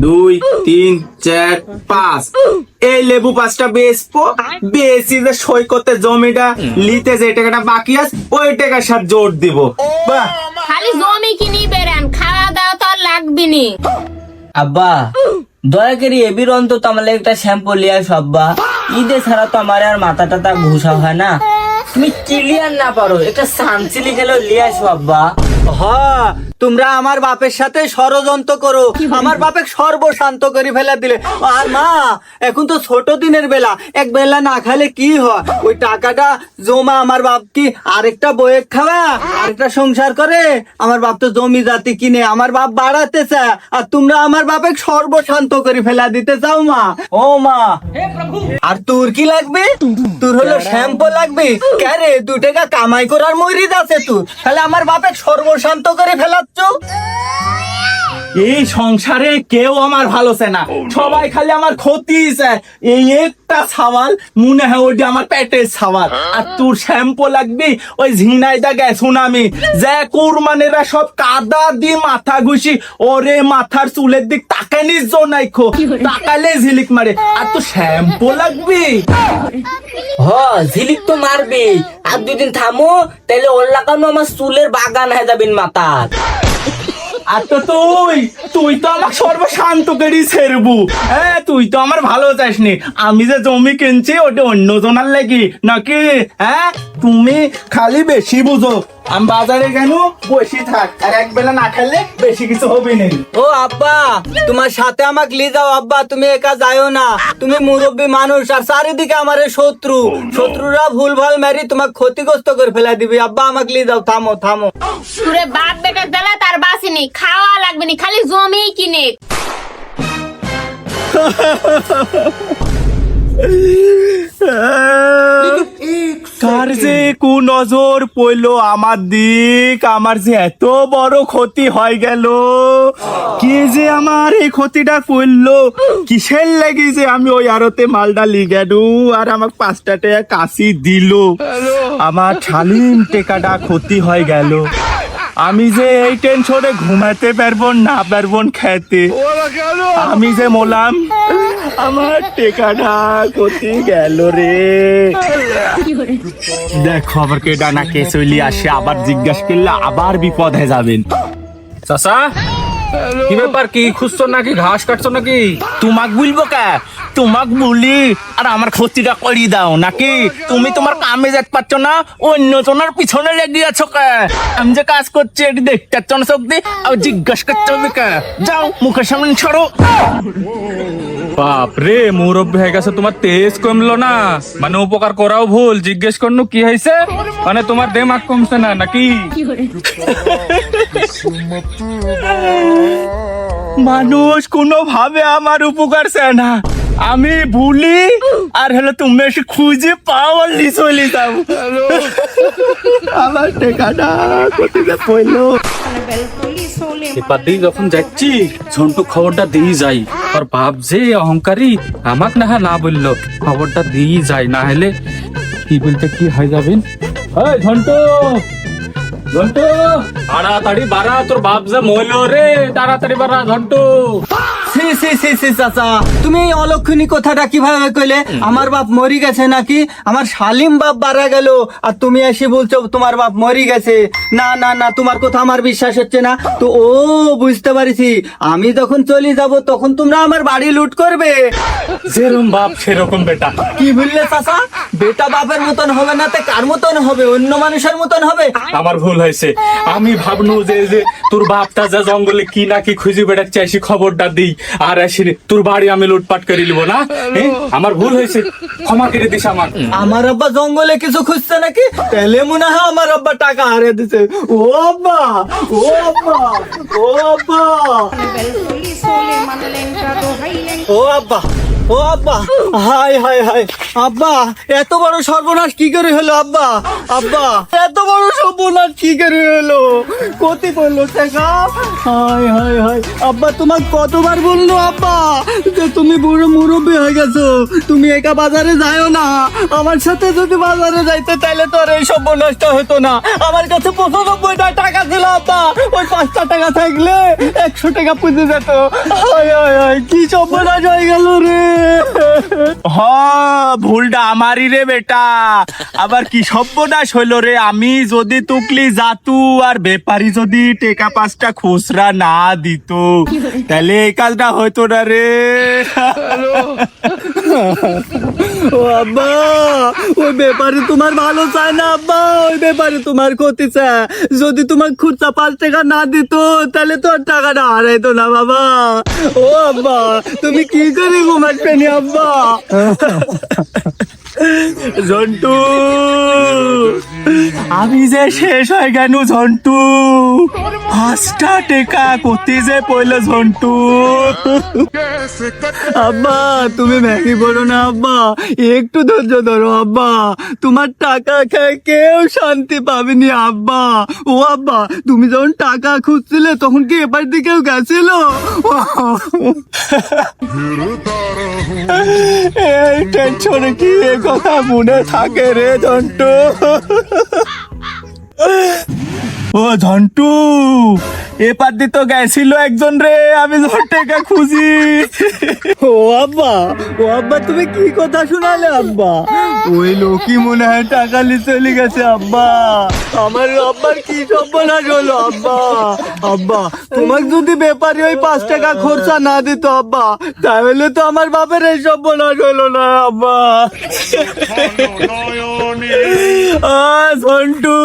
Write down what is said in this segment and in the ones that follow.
দুই তিন চার পাঁচ, এই লেবু পাঁচটা বেচবো, বেশি যে সই করতে জমিটা লিতে যে টাকাটা বাকি আছে ওই টাকার সাথে জোর দিব। বাহ, খালি জমি কিনি বেরান, খাওয়া দাওয়া তো আর লাগবে নি। আব্বা দয়া করে এবির অন্তত আমার একটা শ্যাম্পু লিয়ে আস আব্বা। ঈদে ছাড়া তো আমার আর মাথা টাথা ঘুষা হয় না। তুমি ক্লিয়ার না পারো একটা সানসিলি খেলেও লিয়ে আসো আব্বা। হ্যাঁ, তোমরা আমার বাপের সাথে ষড়যন্ত্র করো, আমার বাপে সর্বশান্ত করে ফেলা দিলে। আর মা, এখন তো ছোট দিনের বেলা, এক বেলা না খালে কি হয়? ওই টাকাটা জমা আমার বাপ কি আরেকটা বইয়ে খাওয়া, আরেকটা সংসার করে? আমার বাপ তো জমি জাতি কিনে আমার বাপ বাড়াতে চায়, আর তোমরা আমার বাপে সর্বশান্ত করে ফেলা দিতে চাও মা। ও মা, আর তোর কি লাগবে? তোর হলো শ্যাম্পু লাগবে? কে 2 টাকা কামাই করার মরিদ আছে তোর, তাহলে আমার বাপে সর্বশান্ত করে ফেলাচ্ছ। এই সংসারে কেউ আমার ভালো চায় না, সবাই খালি আমার ক্ষতি চায়। এই একটা সওয়াল মনে হয় ওইটা আমার পেটের সওয়াল। আর তোর শ্যাম্পু লাগবে ওই ঝিনাইদা গেছুন আমি, যে কুরমানেরা সব কাদা দিয়ে মাথা ঘুষি, ওরে মাথার চুলের দিক তাকানিস জো নাইখো, তাকালে ঝিলিক মারে। আর তো শ্যাম্পু লাগবে? হ ঝিলিক তো মারবে, আর 2 দিন থামো তাহলে ওর লাগানো আমার চুলের বাগান হয়ে যাবেন মাথার। আর তো তুই তো আমার সর্বশান্ত করি ছেড়বু। হ্যাঁ, তুই তো আমার ভালো চাসনি। আমি যে জমি কিনছি ওটা অন্য জনার লাগি নাকি? হ্যাঁ, তুমি খালি বেশি বুঝো। আমি বাজারে কেন বসে থাক, আর এক বেলা না খেলে বেশি কিছু হবে না। ও আব্বা, তোমার সাথে আমাকে নিয়ে যাও আব্বা, তুমি একা যাইও না। তুমি মুরব্বী মানুষ, আর চারিদিকে আমার শত্রুরা ভুল ভাল মেরি তোমাকে ক্ষতিগ্রস্ত করে ফেলা দিবি। আব্বা আমাকে নিয়ে যাও, থামো। তোরে বাপ বেটার জ্বালা তার বাসিনি, খাওয়া লাগবে নি, খালি জমি কিনে। কার যে কু নজর পড়লো আমার দিক, আমার যে এত বড় ক্ষতি হয়ে গেল। কে যে আমার এই ক্ষতিটা করলো, কিসের লাগি যে আমি ওই আরতে মালটা লিগাডু আর আমার 5টা টাকা কাশি দিল, আমার ছালিম টেকাটা ক্ষতি হয়ে গেল। আমি যে এই টেনশনে ঘুমাতে পারবো না পারবো খেতে, আমি যে মোলাম আমার টেকাটা ক্ষতি গেল রে। দেখো আবার কে ডানা কে চলি আসে, আবার জিজ্ঞাসা করলে আবার বিপদ হয়ে যাবেন। চাচা, কি ব্যাপার? কি খুঁজছো নাকি? ঘাস কাটছো নাকি? তোমাক বলবো কে? তোমাক বলি আর আমার ক্ষতিটা করি দাও নাকি? তুমি তোমার কামে যেতে পারছো না, অন্য জনের পিছনে লেগে আছো কে? আমি যে কাজ করছি এটি দেখতে পাচ্ছ না চোখ দিয়ে, আর জিজ্ঞাসা করতে হবে কে? যাও মুখের সামনে ছড়ো। বাপ রে, মুরব্বী হয়ে গেছে, তোমার তেজ কমলো না? মানে উপকার করাও ভুল, জিজ্ঞেস করনু কি হয়েছে? মানে তোমার দেমাগ কমছে না নাকি? মানুষ কোনো ভাবে আমার উপকার চায় না, আমি ভুলি আর হলো তুমি এসে খুঁজে পাও আর চলে যাও। আমার টেকাটা কোথায় পড়লো? এবার দিয়ে যখন যাচ্ছি ঝন্টু খবরটা দিয়ে যাই, আর বাপ যে অহংকারী, আমাক না বললো, খবরটা দিয়ে যাই, না হলে কি বলতে কি হয়ে যাবেন। এই ঝন্টু, তাড়াতাড়ি বাড়া, তোর বাপ যে মইল রে, তাড়াতাড়ি বাড়া ঝন্টু। সি চাচা, তুমি এই অলক্ষণী কথাটা কিভাবে কইলে? আমার বাপ মরি গেছে নাকি? আমার শালিম বাপ মারা গেল, আর তুমি এসে বলছো তোমার বাপ মরি গেছে? না, তোমার কথা আমার বিশ্বাস হচ্ছে না তো। ও বুঝতে পারিছি, আমি যখন চলে যাব তখন তোমরা আমার বাড়ি লুট করবে। যেরকম বাপ সেরকম বেটা। কি বললে চাচা? বেটা বাপের মতন হবে না তে কার মতন হবে? অন্য মানুষের মতন হবে? আমার ভুল হয়েছে, আমি ভাবনু যে তোর বাপটা যা জঙ্গলে কি না কি খুঁজে বেড়াচ্ছে, এসে খবরটা দিই আর এসে তোর বাড়ি আমি লুটপাট করে নিব না। আমার ভুল হয়েছে, ক্ষমা করে দিস আমার। আমার আব্বা জঙ্গলে কিছু খুঁজছে নাকি? তাহলে মনে হয় আমার আব্বা টাকা হারিয়ে দিছে। ও আব্বা, ও আব্বা, ও আব্বা, ও আব্বা, ও আব্বা, হাই হাই হাই আব্বা, এত বড় সর্বনাশ কি করে হলো আব্বা? আব্বা, এত বড় সর্বনাশ কি করে হলো? কোথায় পড়লো টাকা? হাই হাই হাই আব্বা, তোমার কতবার বললো আব্বা যে তুমি বুড়ো মুরব্বী হয়ে গেছো, তুমি একা বাজারে যাও না। আমার সাথে যদি বাজারে যাইতে তাহলে তো আর এই সর্বনাশটা হতো না। আমার কাছে 95টা টাকা ছিল আব্বা, ওই 5টা টাকা থাকলে 100 টাকা পুঁজে যেত। হাই হাই হাই, কি সর্বনাশ হয়ে গেল রে। হ, ভুলটা আমারই রে বেটা। আবার কি সর্বনাশ হইলো রে? আমি যদি তুকলি জাতু আর ব্যাপারী যদি টেকা 5টা খুচরা না দিত তাহলে এই কাজটা হইতো না রে। ও আব্বা, ওই ব্যাপারে তোমার ভালো চায় না আব্বা, ওই ব্যাপারে তোমার ক্ষতি চায়। যদি তোমার খুচরা 5 টাকা না দিত তাহলে তো আর টাকাটা হারাইতো না বাবা। ও আব্বা, তুমি কি করে ঘুমাচ্ছেনি আব্বা? ঝন্টু, আমি যে শেষ হয়ে গেল ঝন্টু। 5টা টাকা কোথায় যে পড়লো ঝন্টু। আব্বা, তুমি ভেঙে পড়ো না আব্বা, একটু ধৈর্য ধরো আব্বা। তোমার টাকা খেয়ে কেউ শান্তি পাবেনি আব্বা। ও আব্বা, তুমি যখন টাকা খুঁজছিলে তখন কি এবার দিকেও গেছিল? এই টেনশনে কি এ কথা মনে থাকে রে ঝন্টু। ও ঝন্টু, এপার দিয়ে তো গেছিল একজন রে, আমি যখন টাকা খুঁজি। ও আব্বা, ও আব্বা, তুমি কি কথা শোনালে আব্বা? ওই লোকই মনে হয় টাকা নিয়ে চলে গেছে আব্বা। আমার আব্বার কি সর্বনাশ হলো আব্বা। আব্বা, তোমার যদি ব্যাপারী ওই 5 টাকা খরচা না দিত আব্বা, তাহলে তো আমার বাপের এই সর্বনাশ হলো না আব্বা। ঝন্টু,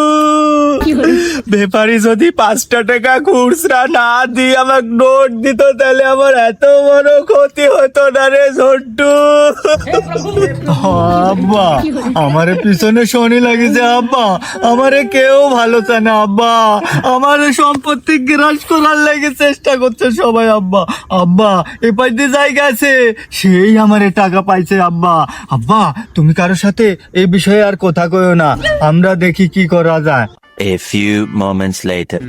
ব্যাপারী যদি 5টা টাকা খুচরা না দিয়ে আমাকে নোট দিত তাহলে আমার এত বড় ক্ষতি হতো না রে ঝন্টু। আব্বা, আমারে পিছনে শনি লাগিছে আব্বা, আমারে কেউ ভালো চায় না আব্বা। আমার সম্পত্তি গ্রাস করার লাগে চেষ্টা করছে সবাই আব্বা। আব্বা, এপাশ দিয়ে জায়গা আছে, সেই আমারে টাকা পাইছে আব্বা। আব্বা, তুমি কারোর সাথে এই বিষয়ে আর কথা কইও না, আমরা দেখি কি করা যায়। A few moments later.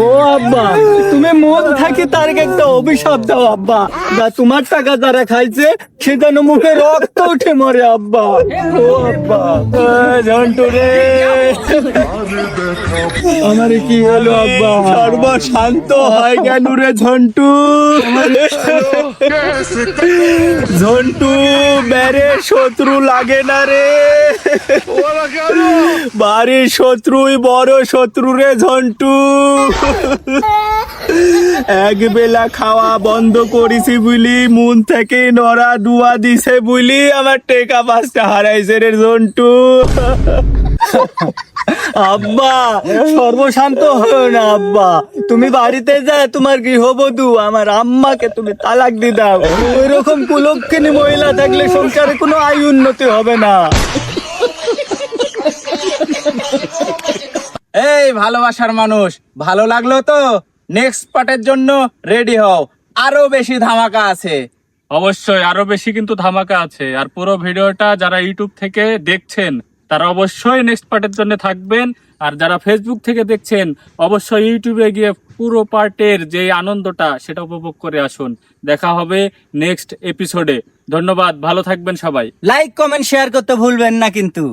ও আব্বা, তুমি মদ থাকি তার একটা অভিশাপ দাও আব্বা, যা তোমার টাকা যারা খাইছে সে যেন মুখে রক্ত উঠে মরে আব্বা। ও আব্বা, ঝন্টু রে, আমার কি হলো আব্বা? সর্বশান্ত হয় কেন রে ঝন্টু। ঝন্টু, বেড়ে শত্রু লাগে না রে, বাড়ির শত্রুই বড় শত্রু রে ঝন্টু। এক বেলা খাওয়া বন্ধ করেছি বলি, মন থেকে নড়া দুয়া দিছে বলি আমার টেকা 5টা হারাইছে রে ঝন্টু। আব্বা, সর্বশান্ত হও না আব্বা। তুমি বাড়িতে যা তোমার গৃহবধূ আমার আম্মাকে তুমি তালাক দিয়ে দাও। ওই রকম কুলক্ষণী মহিলা থাকলে সংসারে কোনো আয় উন্নতি হবে না। এই ভালোবাসার মানুষ, ভালো লাগলো তো? নেক্সট পার্টের জন্য রেডি হও, আরো বেশি ধামাকা আছে। অবশ্যই আরো বেশি কিন্তু ধামাকা আছে। আর পুরো ভিডিওটা যারা ইউটিউব থেকে দেখছেন তারা অবশ্যই নেক্সট পার্টের জন্য থাকবেন। আর যারা ফেসবুক থেকে দেখছেন অবশ্যই ইউটিউবে গিয়ে পুরো পার্টের যে আনন্দটা সেটা উপভোগ করে আসুন। দেখা হবে নেক্সট এপিসোডে। ধন্যবাদ, ভালো থাকবেন সবাই। লাইক কমেন্ট শেয়ার করতে ভুলবেন না কিন্তু।